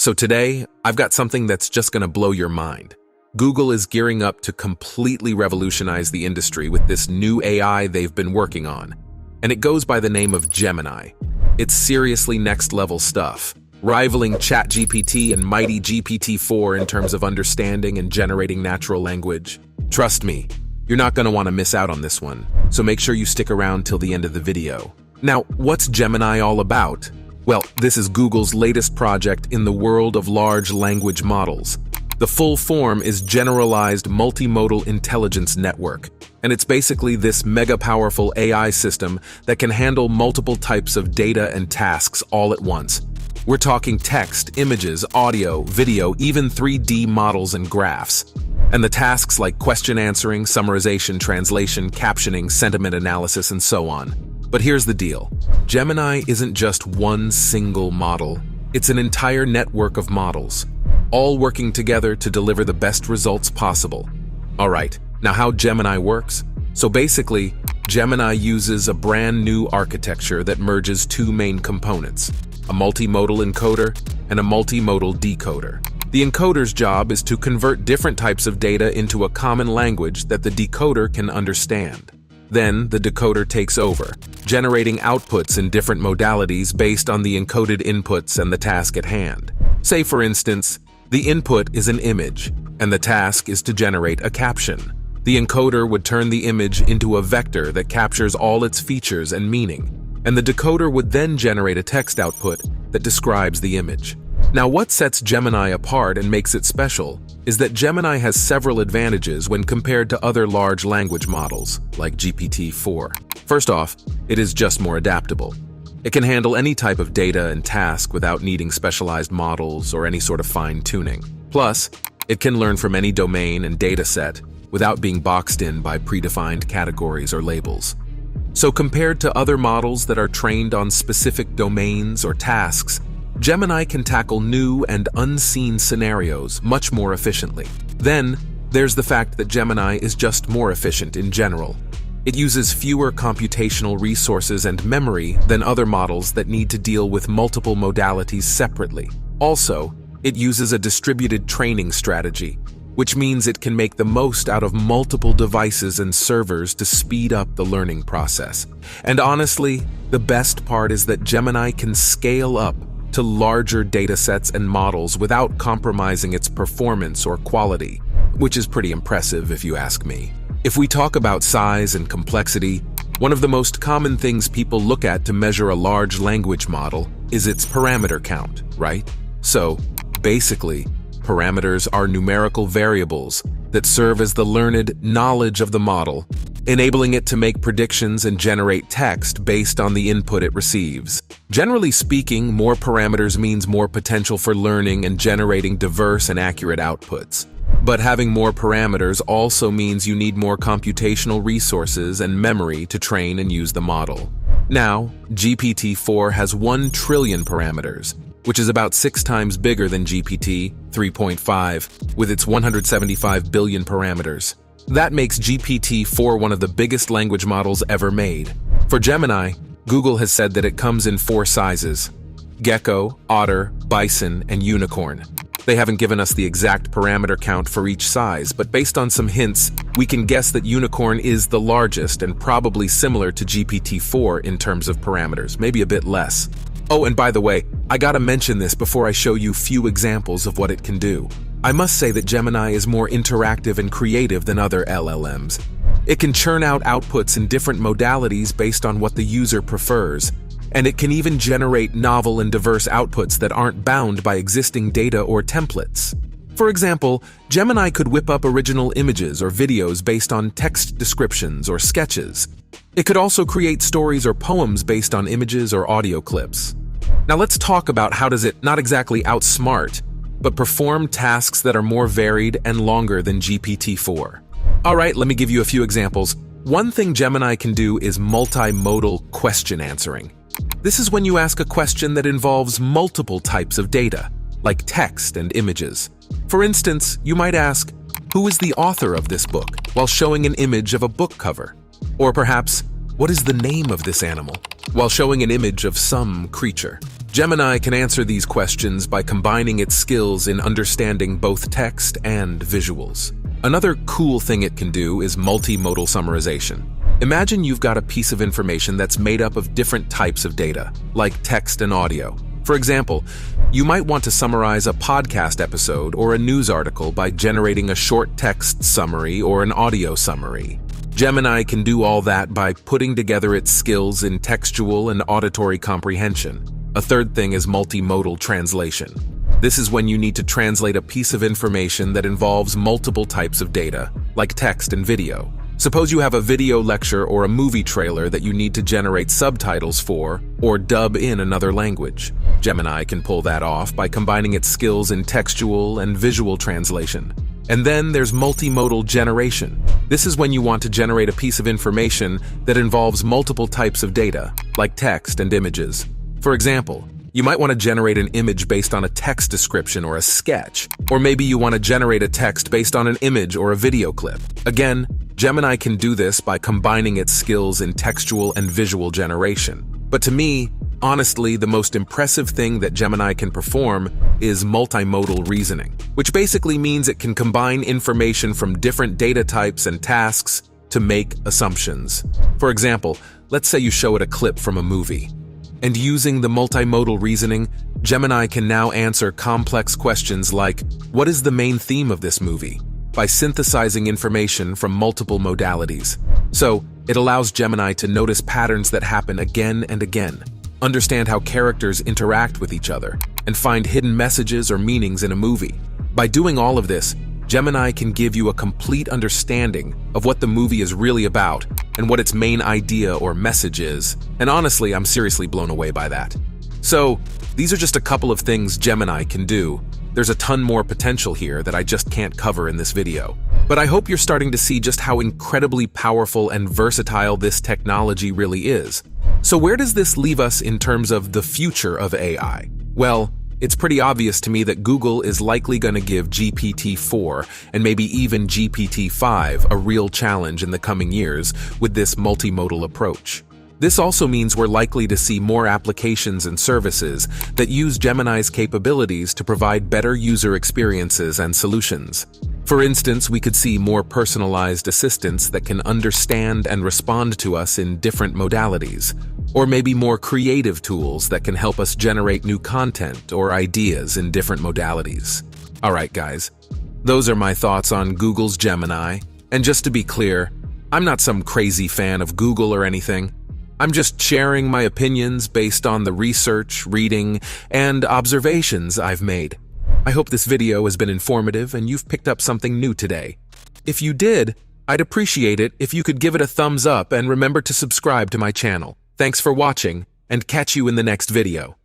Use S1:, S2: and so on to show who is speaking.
S1: So today, I've got something that's just going to blow your mind. Google is gearing up to completely revolutionize the industry with this new AI they've been working on. And it goes by the name of Gemini. It's seriously next-level stuff, rivaling ChatGPT and mighty GPT-4 in terms of understanding and generating natural language. Trust me, you're not going to want to miss out on this one, so make sure you stick around till the end of the video. Now, what's Gemini all about? Well, this is Google's latest project in the world of large language models. The full form is Generalized Multimodal Intelligence Network, and it's basically this mega-powerful AI system that can handle multiple types of data and tasks all at once. We're talking text, images, audio, video, even 3D models and graphs. And the tasks like question answering, summarization, translation, captioning, sentiment analysis, and so on. But here's the deal. Gemini isn't just one single model. It's an entire network of models, all working together to deliver the best results possible. Alright, now how Gemini works? So basically, Gemini uses a brand new architecture that merges two main components, a multimodal encoder and a multimodal decoder. The encoder's job is to convert different types of data into a common language that the decoder can understand. Then, the decoder takes over, generating outputs in different modalities based on the encoded inputs and the task at hand. Say, for instance, the input is an image, and the task is to generate a caption. The encoder would turn the image into a vector that captures all its features and meaning, and the decoder would then generate a text output that describes the image. Now, what sets Gemini apart and makes it special is that Gemini has several advantages when compared to other large language models, like GPT-4. First off, it is just more adaptable. It can handle any type of data and task without needing specialized models or any sort of fine-tuning. Plus, it can learn from any domain and data set without being boxed in by predefined categories or labels. So compared to other models that are trained on specific domains or tasks, Gemini can tackle new and unseen scenarios much more efficiently. Then, there's the fact that Gemini is just more efficient in general. It uses fewer computational resources and memory than other models that need to deal with multiple modalities separately. Also, it uses a distributed training strategy, which means it can make the most out of multiple devices and servers to speed up the learning process. And honestly, the best part is that Gemini can scale up to larger datasets and models without compromising its performance or quality, which is pretty impressive if you ask me. If we talk about size and complexity, one of the most common things people look at to measure a large language model is its parameter count, right? So, basically, parameters are numerical variables that serve as the learned knowledge of the model, enabling it to make predictions and generate text based on the input it receives. Generally speaking, more parameters means more potential for learning and generating diverse and accurate outputs. But having more parameters also means you need more computational resources and memory to train and use the model. Now, GPT-4 has 1 trillion parameters, which is about 6 times bigger than GPT 3.5, with its 175 billion parameters. That makes GPT-4 one of the biggest language models ever made. For Gemini, Google has said that it comes in 4 sizes: gecko, otter, bison, and unicorn. They haven't given us the exact parameter count for each size, but based on some hints, we can guess that unicorn is the largest and probably similar to GPT-4 in terms of parameters, maybe a bit less. Oh, and by the way, I gotta mention this before I show you few examples of what it can do. I must say that Gemini is more interactive and creative than other LLMs. It can churn out outputs in different modalities based on what the user prefers, and it can even generate novel and diverse outputs that aren't bound by existing data or templates. For example, Gemini could whip up original images or videos based on text descriptions or sketches. It could also create stories or poems based on images or audio clips. Now let's talk about how does it not exactly outsmart, but perform tasks that are more varied and longer than GPT-4. Alright, let me give you a few examples. One thing Gemini can do is multimodal question answering. This is when you ask a question that involves multiple types of data, like text and images. For instance, you might ask, "Who is the author of this book?" while showing an image of a book cover. Or perhaps, "What is the name of this animal?" while showing an image of some creature. Gemini can answer these questions by combining its skills in understanding both text and visuals. Another cool thing it can do is multimodal summarization. Imagine you've got a piece of information that's made up of different types of data, like text and audio. For example, you might want to summarize a podcast episode or a news article by generating a short text summary or an audio summary. Gemini can do all that by putting together its skills in textual and auditory comprehension. A third thing is multimodal translation. This is when you need to translate a piece of information that involves multiple types of data, like text and video. Suppose you have a video lecture or a movie trailer that you need to generate subtitles for or dub in another language. Gemini can pull that off by combining its skills in textual and visual translation. And then there's multimodal generation. This is when you want to generate a piece of information that involves multiple types of data, like text and images. For example, you might want to generate an image based on a text description or a sketch, or maybe you want to generate a text based on an image or a video clip. Again, Gemini can do this by combining its skills in textual and visual generation. But to me, honestly, the most impressive thing that Gemini can perform is multimodal reasoning, which basically means it can combine information from different data types and tasks to make assumptions. For example, let's say you show it a clip from a movie. And using the multimodal reasoning, Gemini can now answer complex questions like, what is the main theme of this movie? By synthesizing information from multiple modalities. So, it allows Gemini to notice patterns that happen again and again, understand how characters interact with each other, and find hidden messages or meanings in a movie. By doing all of this, Gemini can give you a complete understanding of what the movie is really about and what its main idea or message is. And honestly, I'm seriously blown away by that. So, these are just a couple of things Gemini can do. There's a ton more potential here that I just can't cover in this video. But I hope you're starting to see just how incredibly powerful and versatile this technology really is. So where does this leave us in terms of the future of AI? Well, it's pretty obvious to me that Google is likely going to give GPT-4 and maybe even GPT-5 a real challenge in the coming years with this multimodal approach. This also means we're likely to see more applications and services that use Gemini's capabilities to provide better user experiences and solutions. For instance, we could see more personalized assistants that can understand and respond to us in different modalities, or maybe more creative tools that can help us generate new content or ideas in different modalities. Alright guys, those are my thoughts on Google's Gemini, and just to be clear, I'm not some crazy fan of Google or anything. I'm just sharing my opinions based on the research, reading, and observations I've made. I hope this video has been informative and you've picked up something new today. If you did, I'd appreciate it if you could give it a thumbs up and remember to subscribe to my channel. Thanks for watching, and catch you in the next video.